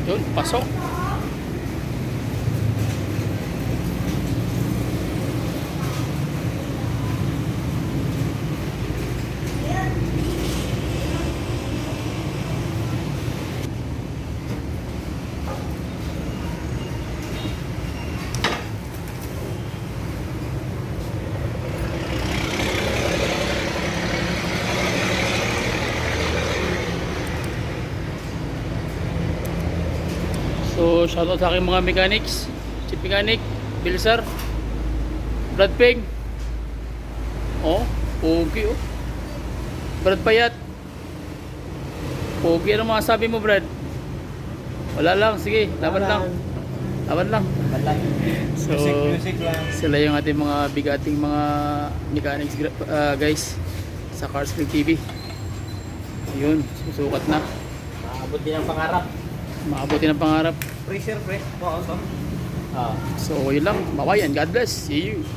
Yun, pasok. So, shoutout sa aking mga mechanics. Chief Mechanic, Bilsar, Brad Peng. Oh, pogi oh. Brad Payat. Pogi, ano mga sabi mo, Brad? Wala lang, sige, laban lang. Laban lang. So, Music lang. sila yung ating mga bigating mga mechanics guys sa Carspeed TV. Yun, susukat na. Maabot din ang pangarap. Maabuti ng pangarap. Pressure, pre. Wow, So, yun lang. Bye-bye and God bless. See you.